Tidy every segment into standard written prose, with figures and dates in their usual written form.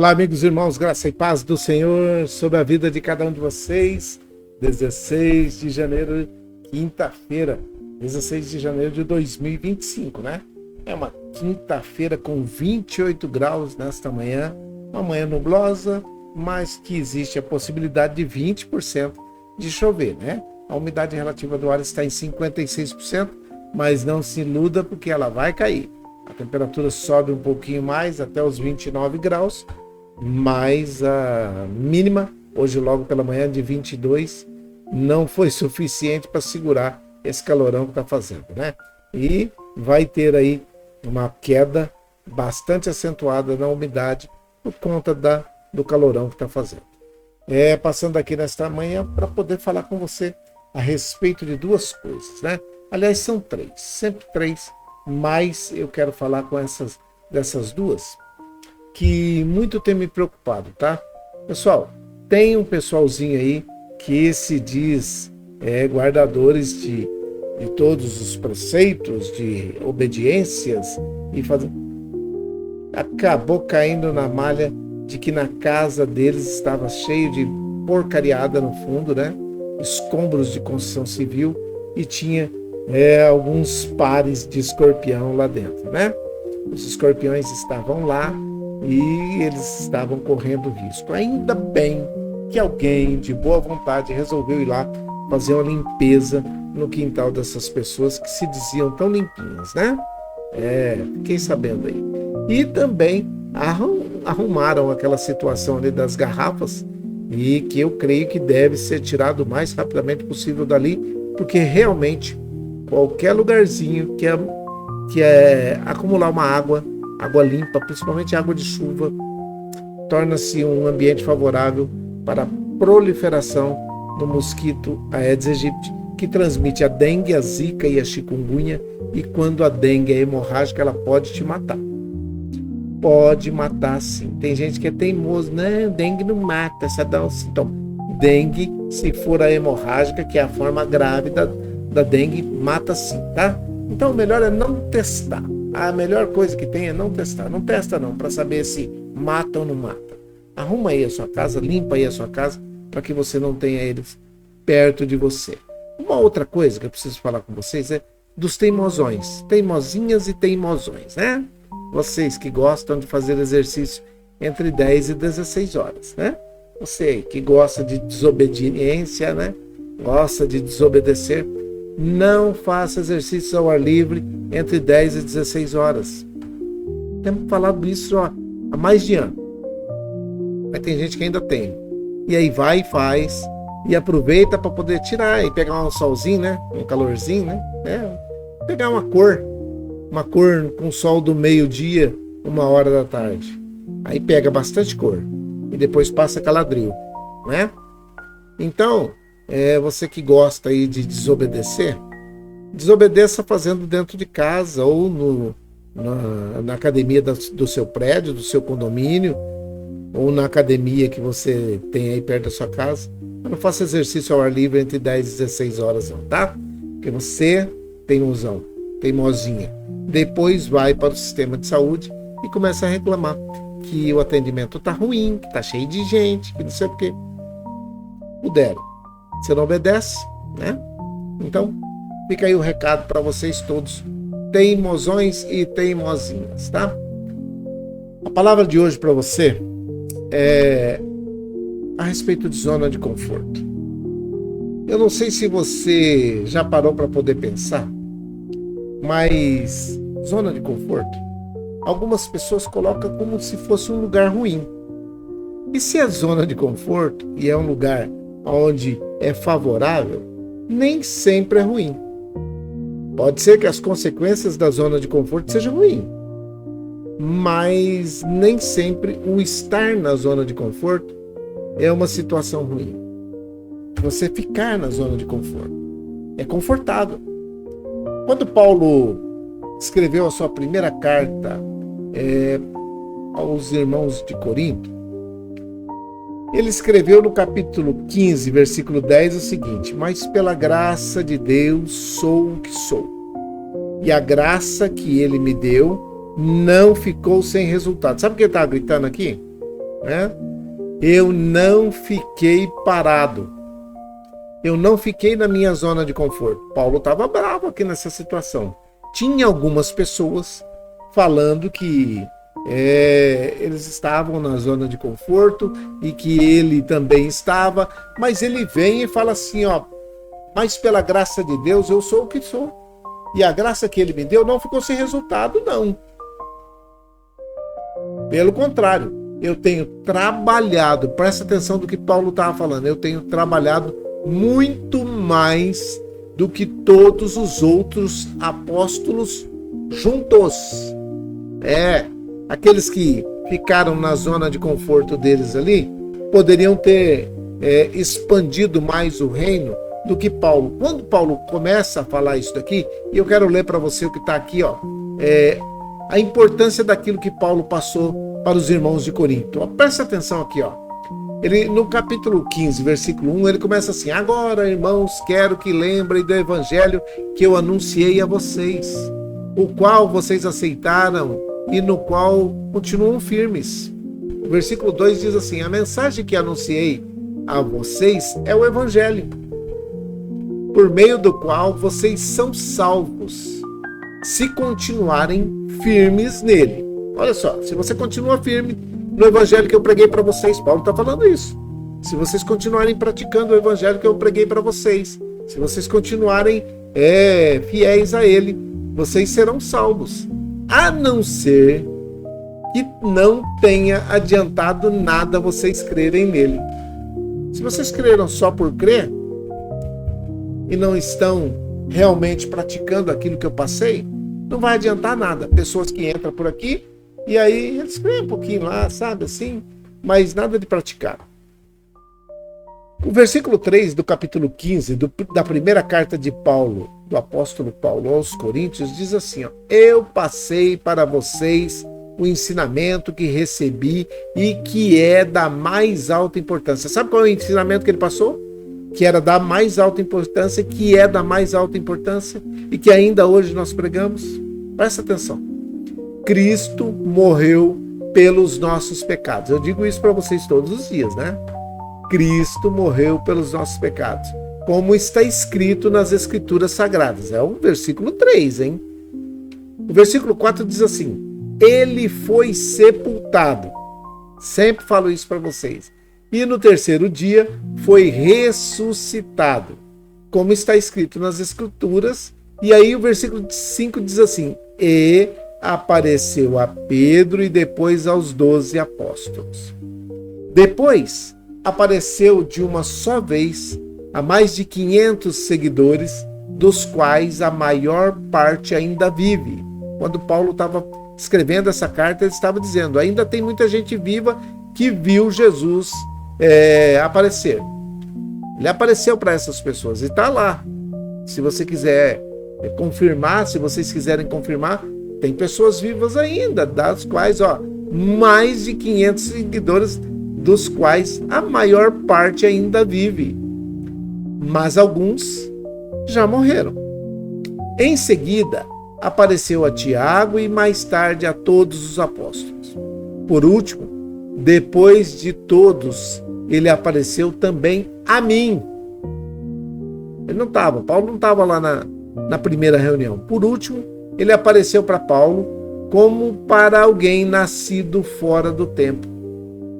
Olá, amigos e irmãos, graça e paz do Senhor sobre a vida de cada um de vocês. 16 de janeiro, quinta-feira, 16 de janeiro de 2025, né? É uma quinta-feira com 28 graus nesta manhã, uma manhã nublosa, mas que existe a possibilidade de 20% de chover, né? A umidade relativa do ar está em 56%, mas não se iluda porque ela vai cair. A temperatura sobe um pouquinho mais, até os 29 graus, mas a mínima, hoje logo pela manhã, de 22, não foi suficiente para segurar esse calorão que está fazendo, né? E vai ter aí uma queda bastante acentuada na umidade por conta do calorão que está fazendo. Passando aqui nesta manhã para poder falar com você a respeito de duas coisas, né? Aliás, são três, sempre três, mas eu quero falar com dessas duas que muito tem me preocupado, tá? Pessoal, tem um pessoalzinho aí que se diz guardadores de todos os preceitos, de obediências, e acabou caindo na malha de que na casa deles estava cheio de porcariada no fundo, né? Escombros de construção civil, e tinha alguns pares de escorpião lá dentro, né? Os escorpiões estavam lá e eles estavam correndo risco. Ainda bem que alguém de boa vontade resolveu ir lá fazer uma limpeza no quintal dessas pessoas que se diziam tão limpinhas, né? Fiquei sabendo aí. E também arrumaram aquela situação ali das garrafas, e que eu creio que deve ser tirado o mais rapidamente possível dali, porque realmente qualquer lugarzinho que acumular uma água limpa, principalmente água de chuva, torna-se um ambiente favorável para a proliferação do mosquito Aedes aegypti, que transmite a dengue, a zika e a chikungunya, e quando a dengue é hemorrágica, ela pode te matar. Pode matar sim. Tem gente que é teimoso, não, dengue não mata, só dá um sintoma. Dengue, se for a hemorrágica, que é a forma grave da dengue, mata sim, tá? Então o melhor é não testar. A melhor coisa que tem é não testar. Não testa não, para saber se mata ou não mata. Arruma aí a sua casa, limpa aí a sua casa, para que você não tenha eles perto de você. Uma outra coisa que eu preciso falar com vocês é dos teimosões. Teimosinhas e teimosões, né? Vocês que gostam de fazer exercício entre 10 e 16 horas, né? Você que gosta de desobediência, né? Gosta de desobedecer, não faça exercícios ao ar livre entre 10 e 16 horas. Temos falado isso há mais de ano. Mas tem gente que ainda tem. E aí vai e faz, e aproveita para poder tirar e pegar um solzinho, né? Um calorzinho, né? Pegar uma cor com sol do meio-dia, 1h da tarde. Aí pega bastante cor e depois passa caladril, né? Então, você que gosta aí de desobedecer, desobedeça fazendo dentro de casa ou na academia do seu prédio, do seu condomínio, ou na academia que você tem aí perto da sua casa. Mas não faça exercício ao ar livre entre 10 e 16 horas não, tá? Porque você teimosinha. Depois vai para o sistema de saúde e começa a reclamar que o atendimento tá ruim, que tá cheio de gente, que não sei o quê. Puderam. Você não obedece, né? Então, fica aí o recado para vocês todos, teimosões e teimosinhas, tá? A palavra de hoje para você é a respeito de zona de conforto. Eu não sei se você já parou para poder pensar, mas zona de conforto, algumas pessoas colocam como se fosse um lugar ruim. E se é zona de conforto e é um lugar onde é favorável, nem sempre é ruim. Pode ser que as consequências da zona de conforto sejam ruins, mas nem sempre o estar na zona de conforto é uma situação ruim. Você ficar na zona de conforto é confortável. Quando Paulo escreveu a sua primeira carta aos irmãos de Corinto, ele escreveu no capítulo 15, versículo 10 o seguinte: mas pela graça de Deus sou o que sou, e a graça que ele me deu não ficou sem resultado. Sabe o que ele estava gritando aqui? né? Eu não fiquei parado. Eu não fiquei na minha zona de conforto. Paulo estava bravo aqui nessa situação. Tinha algumas pessoas falando que eles estavam na zona de conforto e que ele também estava, mas ele vem e fala assim, ó, mas pela graça de Deus eu sou o que sou. E a graça que ele me deu não ficou sem resultado, não. Pelo contrário, eu tenho trabalhado, presta atenção do que Paulo estava falando, eu tenho trabalhado muito mais do que todos os outros apóstolos juntos. Aqueles que ficaram na zona de conforto deles ali, poderiam ter expandido mais o reino do que Paulo. Quando Paulo começa a falar isso daqui, e eu quero ler para você o que está aqui, ó, a importância daquilo que Paulo passou para os irmãos de Corinto. Ó, presta atenção aqui, ó. Ele, no capítulo 15, versículo 1, ele começa assim: agora, irmãos, quero que lembrem do evangelho que eu anunciei a vocês, o qual vocês aceitaram e no qual continuam firmes. O versículo 2 diz assim: a mensagem que anunciei a vocês é o evangelho, por meio do qual vocês são salvos, se continuarem firmes nele. Olha só, se você continua firme no evangelho que eu preguei para vocês, Paulo está falando isso. Se vocês continuarem praticando o evangelho que eu preguei para vocês, se vocês continuarem fiéis a ele, vocês serão salvos. A não ser que não tenha adiantado nada vocês crerem nele. Se vocês creram só por crer e não estão realmente praticando aquilo que eu passei, não vai adiantar nada. Pessoas que entram por aqui e aí eles creem um pouquinho lá, sabe assim, mas nada de praticar. O versículo 3 do capítulo 15 da primeira carta de Paulo, do apóstolo Paulo aos Coríntios, diz assim, ó: eu passei para vocês o ensinamento que recebi e que é da mais alta importância. Sabe qual é o ensinamento que ele passou? Que era da mais alta importância, que é da mais alta importância e que ainda hoje nós pregamos? Presta atenção. Cristo morreu pelos nossos pecados. Eu digo isso para vocês todos os dias, né? Cristo morreu pelos nossos pecados, como está escrito nas Escrituras Sagradas. É o versículo 3, hein? O versículo 4 diz assim: ele foi sepultado. Sempre falo isso para vocês. E no terceiro dia foi ressuscitado, como está escrito nas Escrituras. E aí o versículo 5 diz assim: e apareceu a Pedro e depois aos 12 apóstolos. Depois apareceu de uma só vez a mais de 500 seguidores, dos quais a maior parte ainda vive. Quando Paulo estava escrevendo essa carta, ele estava dizendo: ainda tem muita gente viva que viu Jesus aparecer. Ele apareceu para essas pessoas e está lá. Se você quiser confirmar, se vocês quiserem confirmar, tem pessoas vivas ainda, das quais, mais de 500 seguidores, dos quais a maior parte ainda vive. Mas alguns já morreram. Em seguida, apareceu a Tiago e mais tarde a todos os apóstolos. Por último, depois de todos, ele apareceu também a mim. Paulo não estava lá na primeira reunião. Por último, ele apareceu para Paulo como para alguém nascido fora do tempo.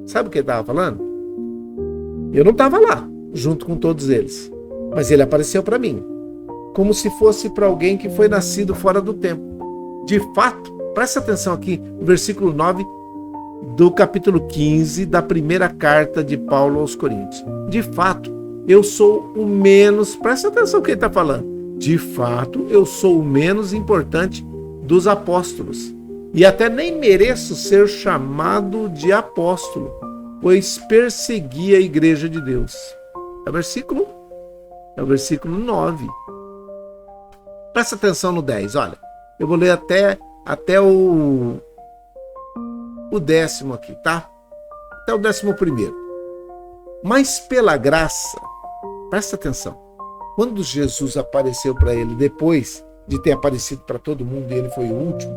Sabe o que ele estava falando? Eu não estava lá, junto com todos eles. Mas ele apareceu para mim, como se fosse para alguém que foi nascido fora do tempo. De fato, presta atenção aqui, no versículo 9 do capítulo 15 da primeira carta de Paulo aos Coríntios. De fato, eu sou o menos... Presta atenção no que ele está falando. De fato, eu sou o menos importante dos apóstolos. E até nem mereço ser chamado de apóstolo, pois persegui a igreja de Deus. É o versículo 9. Presta atenção no 10, olha. Eu vou ler até o 10º aqui, tá? Até o 11º. Mas pela graça, presta atenção. Quando Jesus apareceu para ele, depois de ter aparecido para todo mundo, e ele foi o último,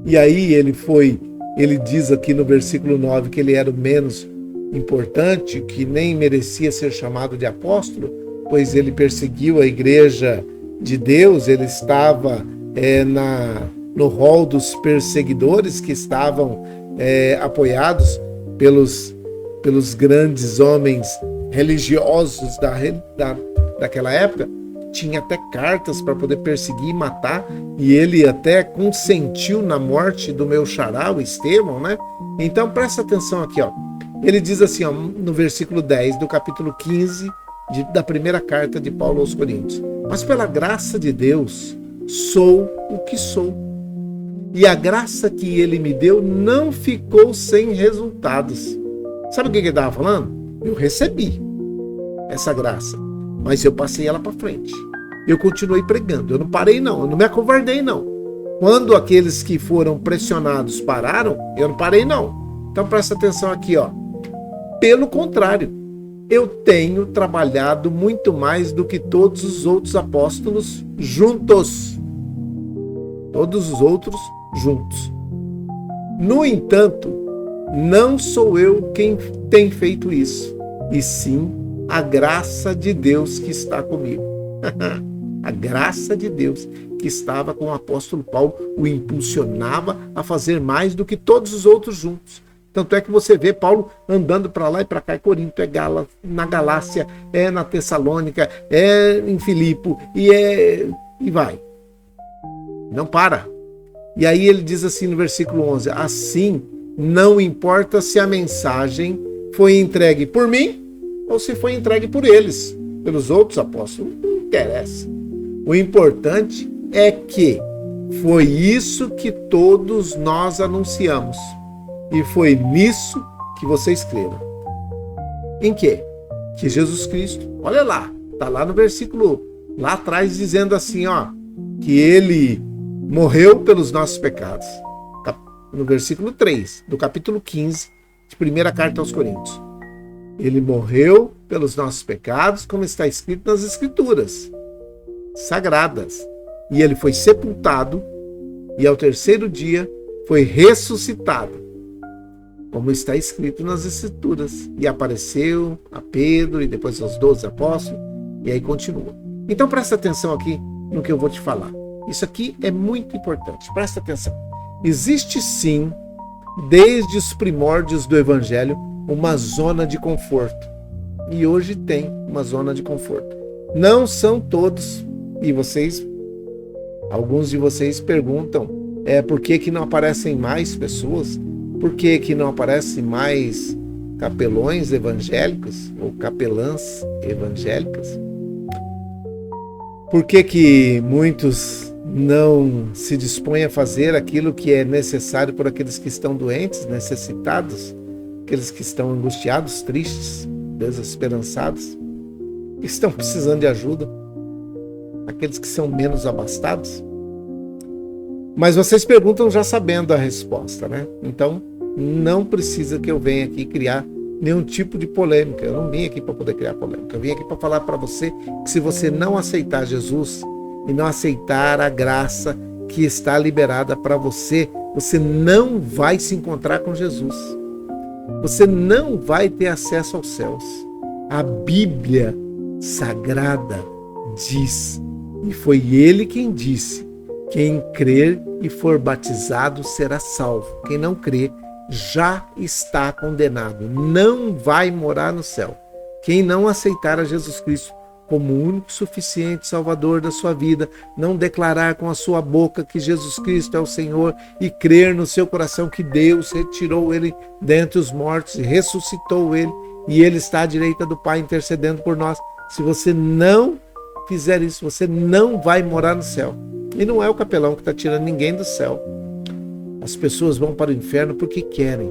e aí ele diz aqui no versículo 9 que ele era o menos importante, que nem merecia ser chamado de apóstolo, pois ele perseguiu a igreja de Deus, ele estava no rol dos perseguidores que estavam apoiados pelos grandes homens religiosos daquela época. Tinha até cartas para poder perseguir e matar, e ele até consentiu na morte do meu xará, o Estevão, né? Então presta atenção aqui, ó. Ele diz assim, ó, no versículo 10 do capítulo 15 da primeira carta de Paulo aos Coríntios: mas pela graça de Deus sou o que sou, e a graça que ele me deu não ficou sem resultados. Sabe o que ele estava falando? Eu recebi essa graça, mas eu passei ela para frente. Eu continuei pregando, eu não parei não, eu não me acovardei não. Quando aqueles que foram pressionados pararam, eu não parei não. Então presta atenção aqui, ó. Pelo contrário, eu tenho trabalhado muito mais do que todos os outros apóstolos juntos. Todos os outros juntos. No entanto, não sou eu quem tem feito isso, e sim a graça de Deus que está comigo. A graça de Deus que estava com o apóstolo Paulo o impulsionava a fazer mais do que todos os outros juntos. Tanto é que você vê Paulo andando para lá e para cá, Corinto, na Galácia, na Tessalônica, em Filipe, e vai. Não para. E aí ele diz assim no versículo 11, assim, não importa se a mensagem foi entregue por mim ou se foi entregue por eles, pelos outros apóstolos, não interessa. O importante é que foi isso que todos nós anunciamos. E foi nisso que vocês creram. Em quê? Que Jesus Cristo, olha lá, está lá no versículo, lá atrás dizendo assim, ó, que ele morreu pelos nossos pecados. No versículo 3, do capítulo 15, de primeira carta aos Coríntios. Ele morreu pelos nossos pecados, como está escrito nas Escrituras sagradas. E ele foi sepultado, e ao terceiro dia foi ressuscitado, como está escrito nas Escrituras. E apareceu a Pedro e depois aos 12 apóstolos, e aí continua. Então presta atenção aqui no que eu vou te falar. Isso aqui é muito importante, presta atenção. Existe sim, desde os primórdios do Evangelho, uma zona de conforto. E hoje tem uma zona de conforto. Não são todos, e alguns de vocês perguntam, por que não aparecem mais pessoas? Por que não aparecem mais capelões evangélicos ou capelãs evangélicas? Por que muitos não se dispõem a fazer aquilo que é necessário por aqueles que estão doentes, necessitados, aqueles que estão angustiados, tristes, desesperançados, que estão precisando de ajuda, aqueles que são menos abastados? Mas vocês perguntam já sabendo a resposta, né? Então, não precisa que eu venha aqui criar nenhum tipo de polêmica. Eu não vim aqui para poder criar polêmica. Eu vim aqui para falar para você que se você não aceitar Jesus e não aceitar a graça que está liberada para você, você não vai se encontrar com Jesus. Você não vai ter acesso aos céus. A Bíblia Sagrada diz, e foi ele quem disse, quem crer e for batizado será salvo. Quem não crer já está condenado, não vai morar no céu. Quem não aceitar a Jesus Cristo como o único suficiente Salvador da sua vida, não declarar com a sua boca que Jesus Cristo é o Senhor e crer no seu coração que Deus retirou ele dentre os mortos e ressuscitou ele, e ele está à direita do Pai intercedendo por nós. Se você não fizer isso, você não vai morar no céu. E não é o capelão que está tirando ninguém do céu. As pessoas vão para o inferno porque querem.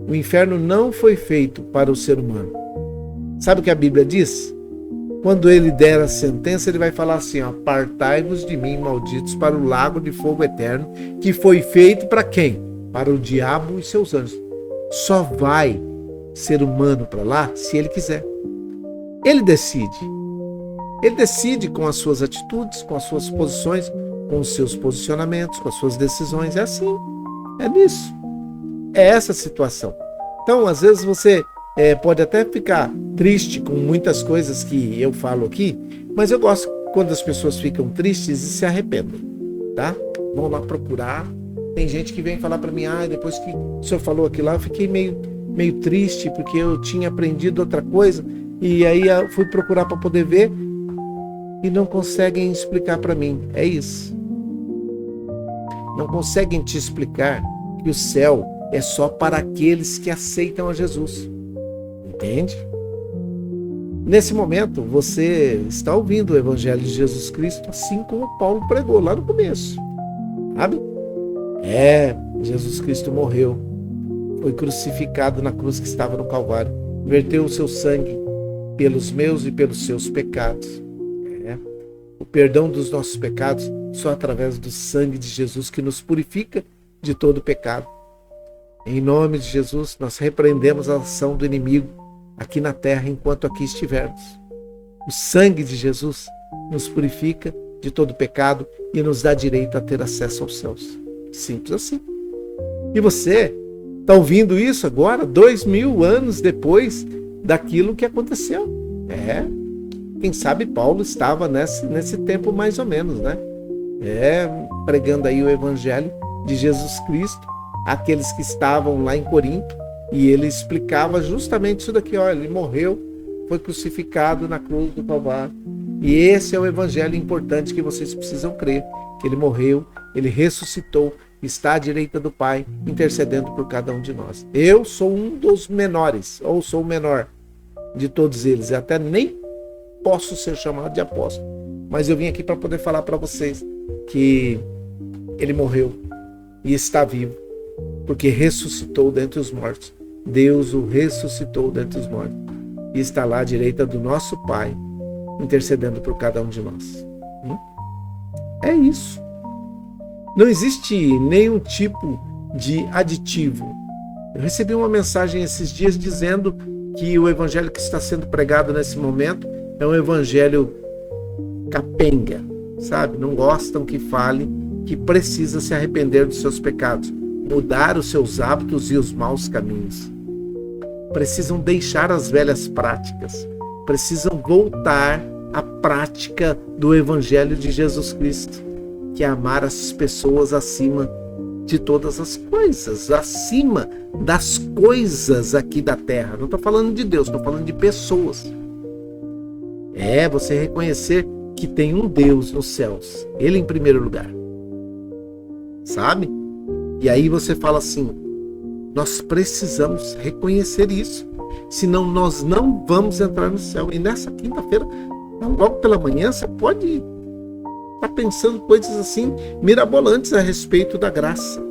O inferno não foi feito para o ser humano. Sabe o que a Bíblia diz? Quando ele der a sentença, ele vai falar assim, ó, apartai-vos de mim, malditos, para o lago de fogo eterno, que foi feito para quem? Para o diabo e seus anjos. Só vai ser humano para lá se ele quiser. Ele decide. Ele decide com as suas atitudes, com as suas posições, com os seus posicionamentos, com as suas decisões. É assim. É nisso. É essa a situação. Então, às vezes você pode até ficar triste com muitas coisas que eu falo aqui, mas eu gosto quando as pessoas ficam tristes e se arrependem, tá? Vão lá procurar. Tem gente que vem falar para mim, depois que o senhor falou aquilo lá, eu fiquei meio triste porque eu tinha aprendido outra coisa e aí eu fui procurar para poder ver e não conseguem explicar para mim. É isso. Não conseguem te explicar que o céu é só para aqueles que aceitam a Jesus. Entende? Nesse momento, você está ouvindo o Evangelho de Jesus Cristo assim como Paulo pregou lá no começo. Sabe? Jesus Cristo morreu, foi crucificado na cruz que estava no Calvário, verteu o seu sangue pelos meus e pelos seus pecados. O perdão dos nossos pecados só através do sangue de Jesus que nos purifica de todo pecado. Em nome de Jesus, nós repreendemos a ação do inimigo aqui na terra enquanto aqui estivermos. O sangue de Jesus nos purifica de todo pecado e nos dá direito a ter acesso aos céus. Simples assim. E você está ouvindo isso agora, 2000 anos depois daquilo que aconteceu. Quem sabe Paulo estava nesse tempo mais ou menos, né? Pregando aí o Evangelho de Jesus Cristo, aqueles que estavam lá em Corinto, e ele explicava justamente isso daqui, ele morreu, foi crucificado na cruz do Calvário, e esse é o Evangelho importante que vocês precisam crer, que ele morreu, ele ressuscitou, está à direita do Pai, intercedendo por cada um de nós. Eu sou um dos menores, ou sou o menor de todos eles, e até nem posso ser chamado de apóstolo, mas eu vim aqui para poder falar para vocês que ele morreu e está vivo, porque ressuscitou dentre os mortos. Deus o ressuscitou dentre os mortos e está lá à direita do nosso Pai, intercedendo por cada um de nós. É isso. Não existe nenhum tipo de aditivo. Eu recebi uma mensagem esses dias dizendo que o evangelho que está sendo pregado nesse momento é um evangelho capenga, sabe? Não gostam que fale que precisa se arrepender dos seus pecados, mudar os seus hábitos e os maus caminhos. Precisam deixar as velhas práticas, precisam voltar à prática do evangelho de Jesus Cristo, que é amar as pessoas acima de todas as coisas, acima das coisas aqui da terra. Não estou falando de Deus, estou falando de pessoas. Você reconhecer que tem um Deus nos céus, Ele em primeiro lugar, sabe? E aí você fala assim, nós precisamos reconhecer isso, senão nós não vamos entrar no céu. E nessa quinta-feira, logo pela manhã, você pode estar pensando coisas assim mirabolantes a respeito da graça.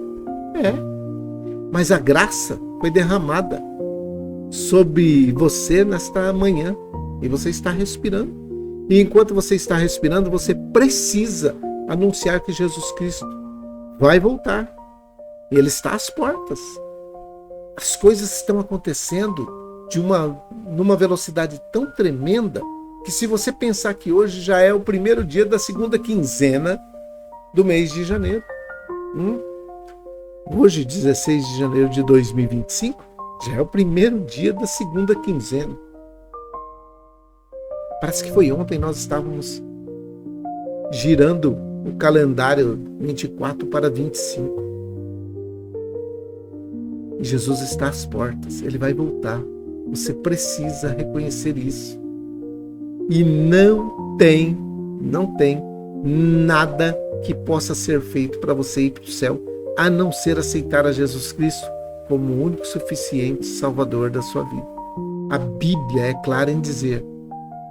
Mas a graça foi derramada sobre você nesta manhã e você está respirando. E enquanto você está respirando, você precisa anunciar que Jesus Cristo vai voltar. Ele está às portas. As coisas estão acontecendo numa velocidade tão tremenda que se você pensar que hoje já é o primeiro dia da segunda quinzena do mês de janeiro. Hoje, 16 de janeiro de 2025, já é o primeiro dia da segunda quinzena. Parece que foi ontem nós estávamos girando o calendário 24 para 25. Jesus está às portas, Ele vai voltar. Você precisa reconhecer isso. E não tem nada que possa ser feito para você ir para o céu, a não ser aceitar a Jesus Cristo como o único suficiente Salvador da sua vida. A Bíblia é clara em dizer,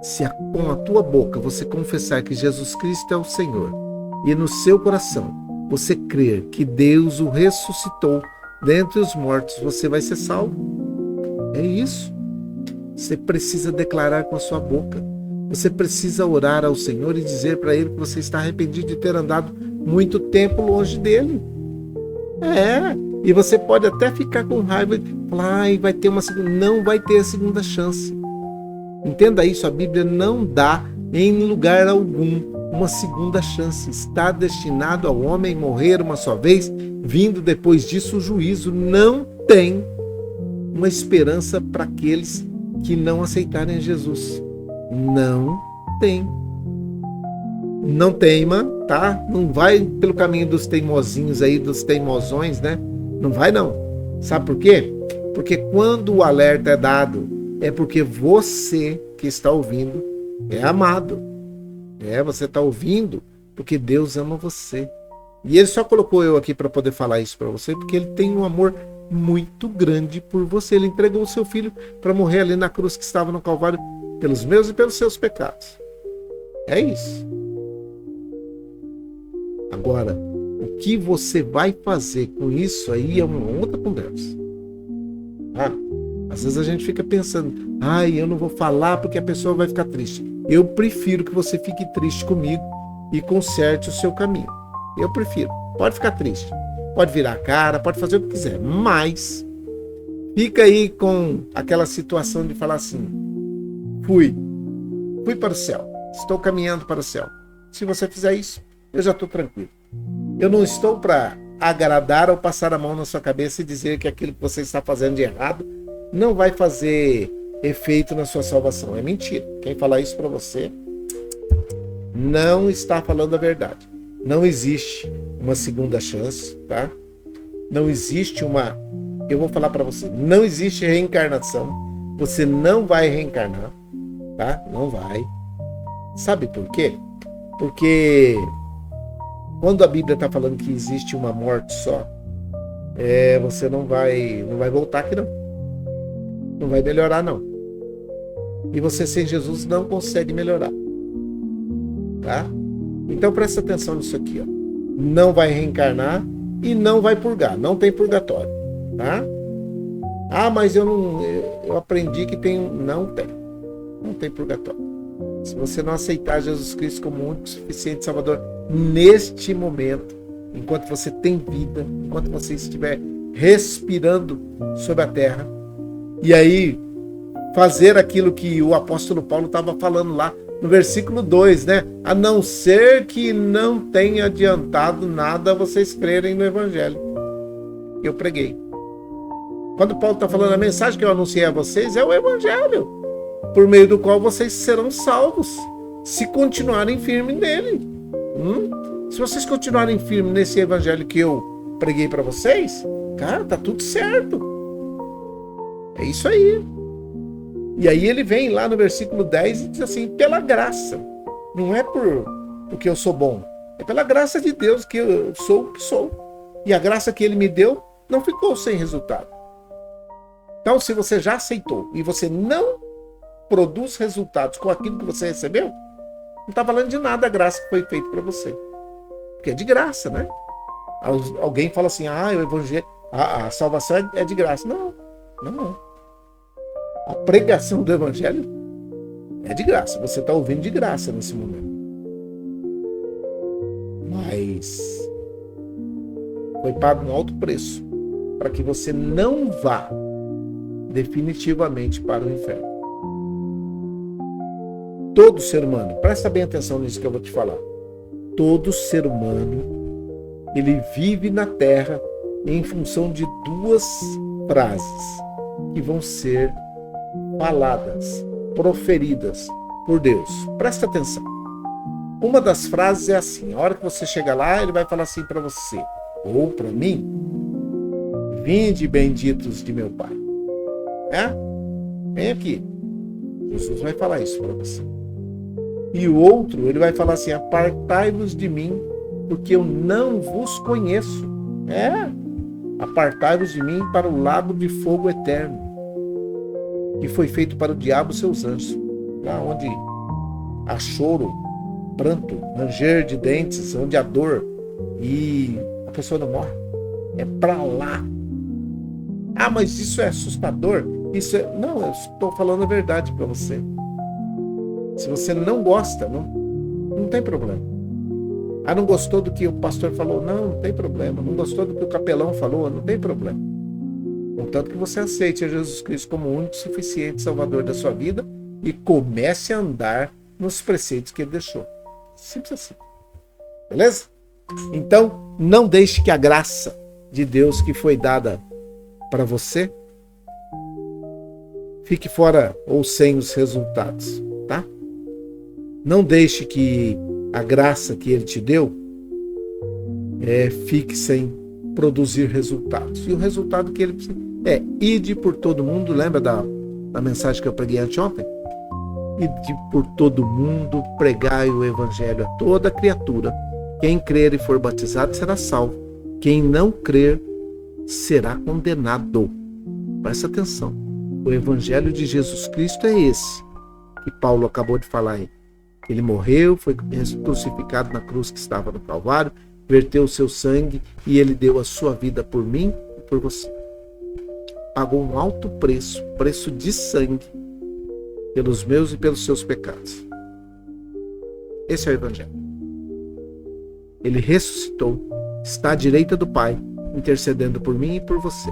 se com a tua boca você confessar que Jesus Cristo é o Senhor, e no seu coração você crer que Deus o ressuscitou dentre os mortos, você vai ser salvo. É isso. Você precisa declarar com a sua boca. Você precisa orar ao Senhor e dizer para Ele que você está arrependido de ter andado muito tempo longe dEle. E você pode até ficar com raiva e falar, vai ter uma segunda. Não vai ter a segunda chance. Entenda isso, a Bíblia não dá em lugar algum uma segunda chance. Está destinado ao homem morrer uma só vez, vindo depois disso o juízo. Não tem uma esperança para aqueles que não aceitarem Jesus. Não tem. Não teima, tá? Não vai pelo caminho dos teimosinhos aí, dos teimosões, né? Não vai não. Sabe por quê? Porque quando o alerta é dado, é porque você que está ouvindo é amado. Você está ouvindo porque Deus ama você. E Ele só colocou eu aqui para poder falar isso para você, porque Ele tem um amor muito grande por você. Ele entregou o seu filho para morrer ali na cruz que estava no Calvário pelos meus e pelos seus pecados. É isso. Agora, o que você vai fazer com isso aí é uma outra conversa. Às vezes a gente fica pensando, eu não vou falar porque a pessoa vai ficar triste. Eu prefiro que você fique triste comigo e conserte o seu caminho. Eu prefiro. Pode ficar triste, pode virar a cara, pode fazer o que quiser, mas fica aí com aquela situação de falar assim, fui para o céu, estou caminhando para o céu. Se você fizer isso, eu já estou tranquilo. Eu não estou para agradar ou passar a mão na sua cabeça e dizer que aquilo que você está fazendo de errado não vai fazer efeito na sua salvação. É mentira. Quem falar isso para você não está falando a verdade. Não existe uma segunda chance, tá? Não existe uma... Eu vou falar para você, não existe reencarnação. Você não vai reencarnar, tá? Não vai. Sabe por quê? Porque quando a Bíblia está falando que existe uma morte só, você não vai voltar aqui não. Não vai melhorar não. E você sem Jesus não consegue melhorar. Tá? Então presta atenção nisso aqui, ó. Não vai reencarnar e não vai purgar. Não tem purgatório. Tá? Mas eu aprendi que tem. Não tem. Não tem purgatório. Se você não aceitar Jesus Cristo como único, suficiente Salvador neste momento, enquanto você tem vida, enquanto você estiver respirando sobre a terra, e aí fazer aquilo que o apóstolo Paulo estava falando lá no versículo 2, né? A não ser que não tenha adiantado nada vocês crerem no Evangelho. Eu preguei. Quando Paulo está falando, a mensagem que eu anunciei a vocês é o Evangelho, por meio do qual vocês serão salvos, se continuarem firmes nele. Se vocês continuarem firmes nesse Evangelho que eu preguei para vocês, cara, tá tudo certo. É isso aí. E aí ele vem lá no versículo 10 e diz assim, pela graça. Não é porque eu sou bom. É pela graça de Deus que eu sou o que sou. E a graça que ele me deu não ficou sem resultado. Então, se você já aceitou e você não produz resultados com aquilo que você recebeu, não está falando de nada a graça que foi feita para você. Porque é de graça, né? Alguém fala assim, o evangelho, a salvação é de graça. Não. A pregação do evangelho é de graça. Você está ouvindo de graça nesse momento. Mas foi pago um alto preço para que você não vá definitivamente para o inferno. Todo ser humano, presta bem atenção nisso que eu vou te falar. Todo ser humano, ele vive na Terra em função de duas frases que vão ser faladas, proferidas por Deus. Presta atenção. Uma das frases é assim, a hora que você chega lá, ele vai falar assim para você, ou para mim, vinde benditos de meu Pai. Vem aqui. Jesus vai falar isso para você. E o outro, ele vai falar assim, apartai-vos de mim, porque eu não vos conheço. Apartai-vos de mim para o lago de fogo eterno, que foi feito para o diabo e seus anjos, lá onde há choro, pranto, ranger de dentes, onde há dor e a pessoa não morre. É para lá. Mas isso é assustador? Não, eu estou falando a verdade para você. Se você não gosta, não tem problema. Não gostou do que o pastor falou? Não tem problema. Não gostou do que o capelão falou? Não tem problema. Contanto que você aceite a Jesus Cristo como o único suficiente Salvador da sua vida e comece a andar nos preceitos que ele deixou. Simples assim. Beleza? Então, não deixe que a graça de Deus que foi dada para você fique fora ou sem os resultados, tá? Não deixe que a graça que ele te deu fique sem produzir resultados. E o resultado que ele precisa ide por todo mundo. Lembra da mensagem que eu preguei anteontem? Ide por todo mundo, pregai o evangelho a toda criatura. Quem crer e for batizado será salvo. Quem não crer será condenado. Presta atenção. O evangelho de Jesus Cristo é esse que Paulo acabou de falar aí. Ele morreu, foi crucificado na cruz que estava no Calvário, verteu o seu sangue e ele deu a sua vida por mim e por você. Pagou um alto preço, preço de sangue, pelos meus e pelos seus pecados. Esse é o evangelho. Ele ressuscitou, está à direita do Pai, intercedendo por mim e por você.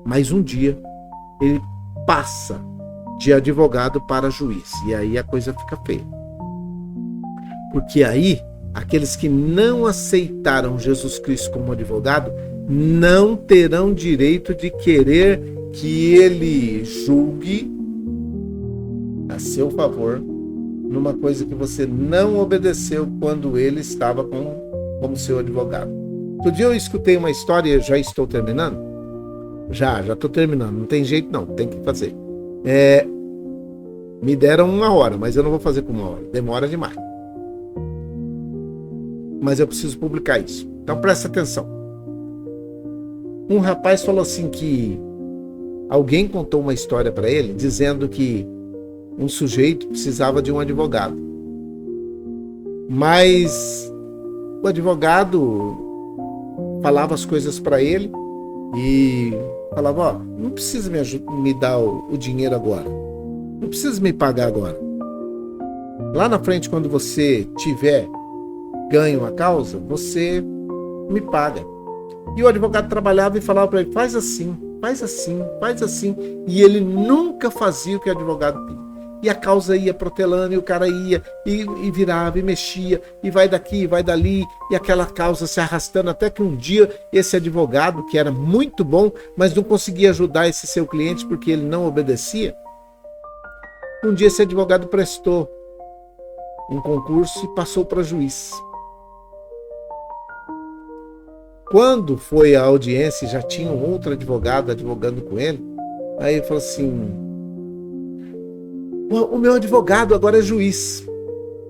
Mas um dia, ele passa de advogado para juiz. E aí a coisa fica feia. Porque aí, aqueles que não aceitaram Jesus Cristo como advogado, não terão direito de querer que ele julgue a seu favor numa coisa que você não obedeceu quando ele estava como seu advogado. Outro dia eu escutei uma história, já estou terminando? Já estou terminando, não tem jeito não, tem que fazer. Me deram 1 hora, mas eu não vou fazer com 1 hora, demora demais. Mas eu preciso publicar isso, então presta atenção. Um rapaz falou assim que alguém contou uma história para ele, dizendo que um sujeito precisava de um advogado. Mas o advogado falava as coisas para ele e falava, não precisa me dar o dinheiro agora. Não precisa me pagar agora. Lá na frente, quando você tiver ganho a causa, você me paga. E o advogado trabalhava e falava para ele, faz assim, faz assim, faz assim. E ele nunca fazia o que o advogado pedia. E a causa ia protelando, e o cara ia, e virava, e mexia, e vai daqui, vai dali, e aquela causa se arrastando, até que um dia esse advogado, que era muito bom, mas não conseguia ajudar esse seu cliente porque ele não obedecia, um dia esse advogado prestou um concurso e passou para juiz. Quando foi à audiência e já tinha um outro advogado advogando com ele, aí ele falou assim, o meu advogado agora é juiz.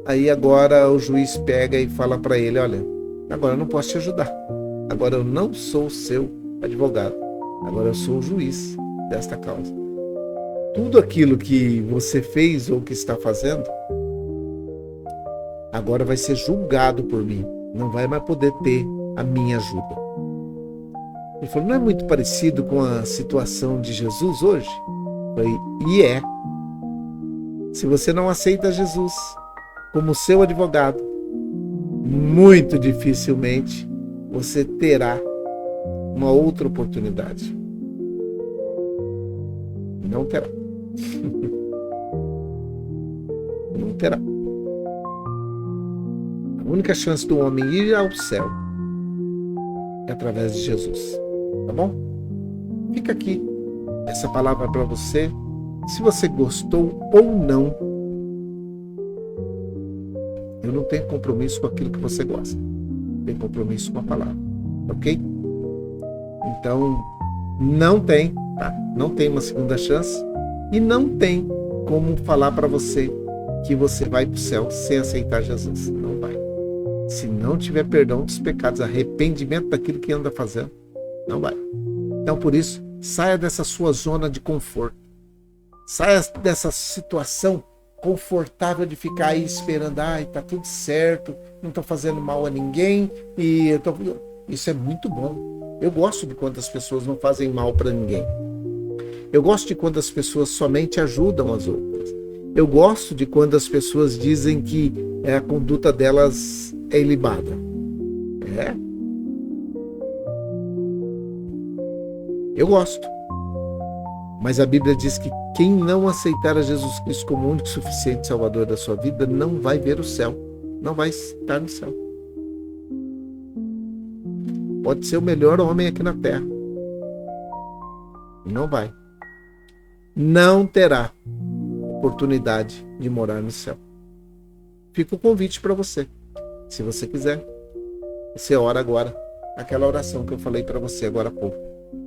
Aí agora o juiz pega e fala para ele, olha, agora eu não posso te ajudar. Agora eu não sou o seu advogado. Agora eu sou o juiz desta causa. Tudo aquilo que você fez ou que está fazendo, agora vai ser julgado por mim. Não vai mais poder ter a minha ajuda. Ele falou, não é muito parecido com a situação de Jesus hoje? Eu falei, e é. Se você não aceita Jesus como seu advogado, muito dificilmente você terá uma outra oportunidade. Não terá. Não terá. A única chance do homem ir ao céu é através de Jesus. Tá bom? Fica aqui essa palavra para você. Se você gostou ou não, eu não tenho compromisso com aquilo que você gosta. Tenho compromisso com a palavra. Ok? Então, não tem, tá? Não tem uma segunda chance e não tem como falar para você que você vai para o céu sem aceitar Jesus. Não vai. Se não tiver perdão dos pecados, arrependimento daquilo que anda fazendo, não vai. Então, por isso, saia dessa sua zona de conforto. Saia dessa situação confortável de ficar aí esperando, tá tudo certo, não estou fazendo mal a ninguém, Isso é muito bom. Eu gosto de quando as pessoas não fazem mal para ninguém. Eu gosto de quando as pessoas somente ajudam as outras. Eu gosto de quando as pessoas dizem que a conduta delas é ilibada. Eu gosto. Mas a Bíblia diz que quem não aceitar a Jesus Cristo como único e suficiente Salvador da sua vida não vai ver o céu. Não vai estar no céu. Pode ser o melhor homem aqui na terra. Não vai. não terá oportunidade de morar no céu. Fica o convite para você. Se você quiser, você ora agora aquela oração que eu falei para você agora há pouco,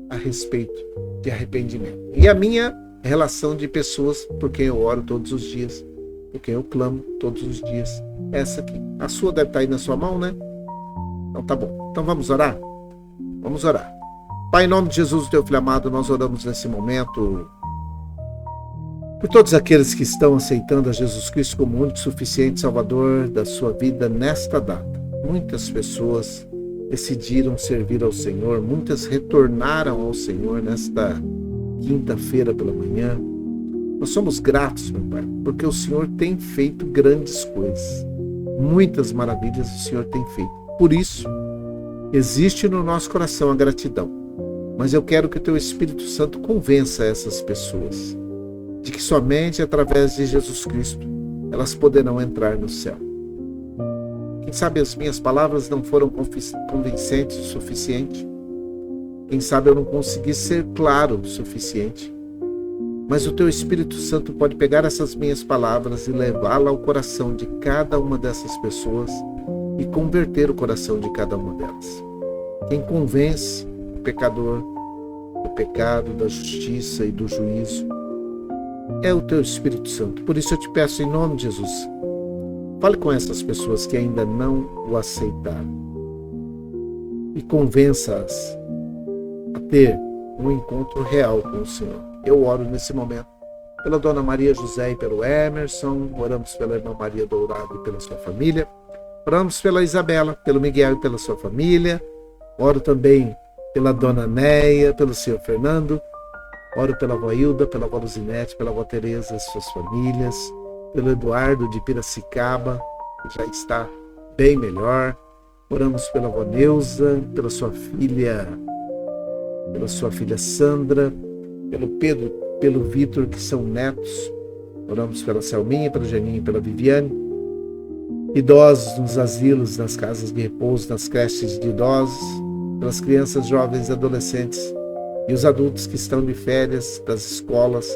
a respeito de arrependimento. E a minha relação de pessoas por quem eu oro todos os dias, por quem eu clamo todos os dias, essa aqui. A sua deve estar aí na sua mão, né? Então tá bom. Então vamos orar? Vamos orar. Pai, em nome de Jesus, teu filho amado, nós oramos nesse momento por todos aqueles que estão aceitando a Jesus Cristo como único e suficiente Salvador da sua vida nesta data. Muitas pessoas decidiram servir ao Senhor, muitas retornaram ao Senhor nesta quinta-feira pela manhã. Nós somos gratos, meu Pai, porque o Senhor tem feito grandes coisas. Muitas maravilhas o Senhor tem feito. Por isso, existe no nosso coração a gratidão. Mas eu quero que o teu Espírito Santo convença essas pessoas de que somente através de Jesus Cristo elas poderão entrar no céu. Quem sabe as minhas palavras não foram convincentes o suficiente. Quem sabe eu não consegui ser claro o suficiente. Mas o teu Espírito Santo pode pegar essas minhas palavras e levá-la ao coração de cada uma dessas pessoas e converter o coração de cada uma delas. Quem convence o pecador do pecado, da justiça e do juízo é o teu Espírito Santo. Por isso eu te peço em nome de Jesus, fale com essas pessoas que ainda não o aceitaram e convença-as a ter um encontro real com o Senhor. Eu oro nesse momento pela Dona Maria José e pelo Emerson, oramos pela Irmã Maria Dourado e pela sua família, oramos pela Isabela, pelo Miguel e pela sua família, oro também pela Dona Neia, pelo Senhor Fernando, oro pela avó Hilda, pela avó Luzinete, pela avó Tereza e suas famílias, pelo Eduardo de Piracicaba, que já está bem melhor, oramos pela avó Neuza, pela sua filha Sandra, pelo Pedro, pelo Vitor, que são netos, oramos pela Selminha, pelo Geninho e pela Viviane, idosos nos asilos, nas casas de repouso, nas creches de idosos, pelas crianças, jovens e adolescentes e os adultos que estão de férias das escolas,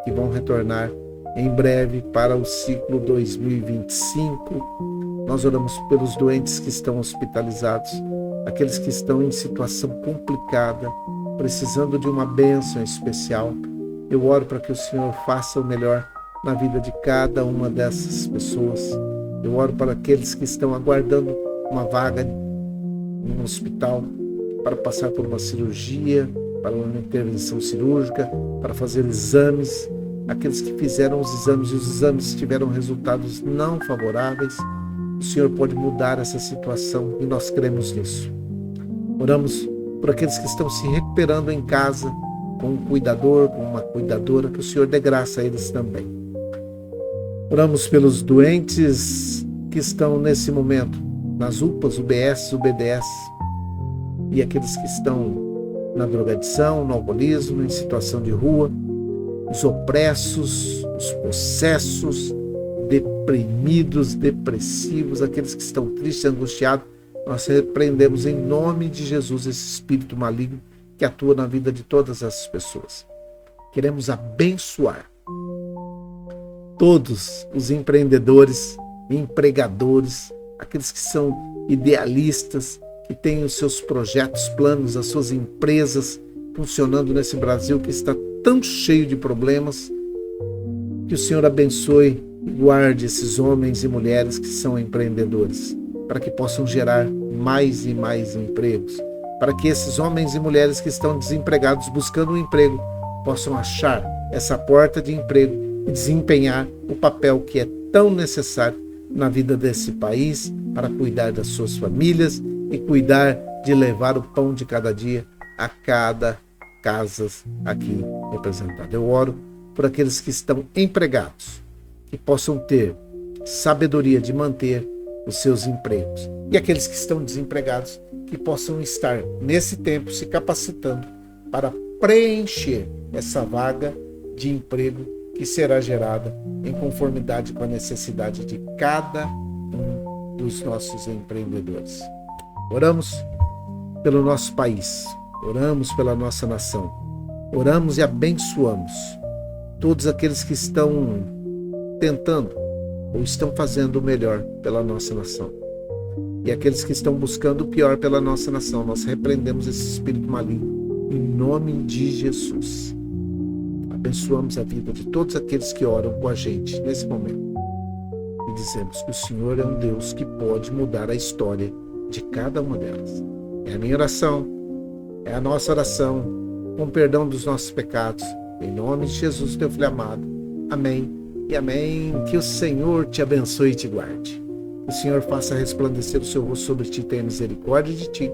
que vão retornar em breve para o ciclo 2025. Nós oramos pelos doentes que estão hospitalizados, aqueles que estão em situação complicada, precisando de uma bênção especial. Eu oro para que o Senhor faça o melhor na vida de cada uma dessas pessoas. Eu oro para aqueles que estão aguardando uma vaga no hospital para passar por uma cirurgia, para uma intervenção cirúrgica, para fazer exames. Aqueles que fizeram os exames e os exames tiveram resultados não favoráveis, o Senhor pode mudar essa situação e nós cremos nisso. Oramos por aqueles que estão se recuperando em casa, com um cuidador, com uma cuidadora, que o Senhor dê graça a eles também. Oramos pelos doentes que estão nesse momento nas UPAs, UBS, UBDS, e aqueles que estão na drogadição, no alcoolismo, em situação de rua, os opressos, os possessos, deprimidos, depressivos, aqueles que estão tristes, angustiados. Nós repreendemos em nome de Jesus esse espírito maligno que atua na vida de todas essas pessoas. Queremos abençoar todos os empreendedores, empregadores, aqueles que são idealistas, que têm os seus projetos, planos, as suas empresas funcionando nesse Brasil que está tão cheio de problemas. Que o Senhor abençoe e guarde esses homens e mulheres que são empreendedores, para que possam gerar mais e mais empregos, para que esses homens e mulheres que estão desempregados buscando um emprego possam achar essa porta de emprego e desempenhar o papel que é tão necessário na vida desse país, para cuidar das suas famílias e cuidar de levar o pão de cada dia a cada casa aqui representada. Eu oro por aqueles que estão empregados, que possam ter sabedoria de manter os seus empregos. E aqueles que estão desempregados, que possam estar nesse tempo se capacitando para preencher essa vaga de emprego que será gerada em conformidade com a necessidade de cada um dos nossos empreendedores. Oramos pelo nosso país, oramos pela nossa nação, oramos e abençoamos todos aqueles que estão tentando ou estão fazendo o melhor pela nossa nação. E aqueles que estão buscando o pior pela nossa nação, nós repreendemos esse espírito maligno em nome de Jesus. Abençoamos a vida de todos aqueles que oram com a gente nesse momento. E dizemos que o Senhor é um Deus que pode mudar a história de cada uma delas. É a minha oração, é a nossa oração, com perdão dos nossos pecados. Em nome de Jesus, teu Filho amado. Amém e amém. Que o Senhor te abençoe e te guarde. Que o Senhor faça resplandecer o seu rosto sobre ti e tenha misericórdia de ti.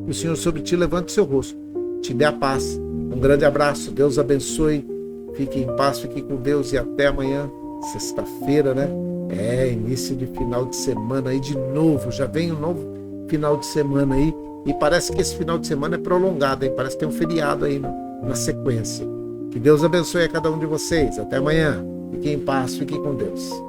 Que o Senhor sobre ti levante o seu rosto, te dê a paz. Um grande abraço, Deus abençoe. Fique em paz, fique com Deus e até amanhã, sexta-feira, né? Início de final de semana aí de novo. Já vem um novo final de semana aí. E parece que esse final de semana é prolongado, hein? Parece que tem um feriado aí na sequência. Que Deus abençoe a cada um de vocês. Até amanhã. Fiquem em paz, fiquem com Deus.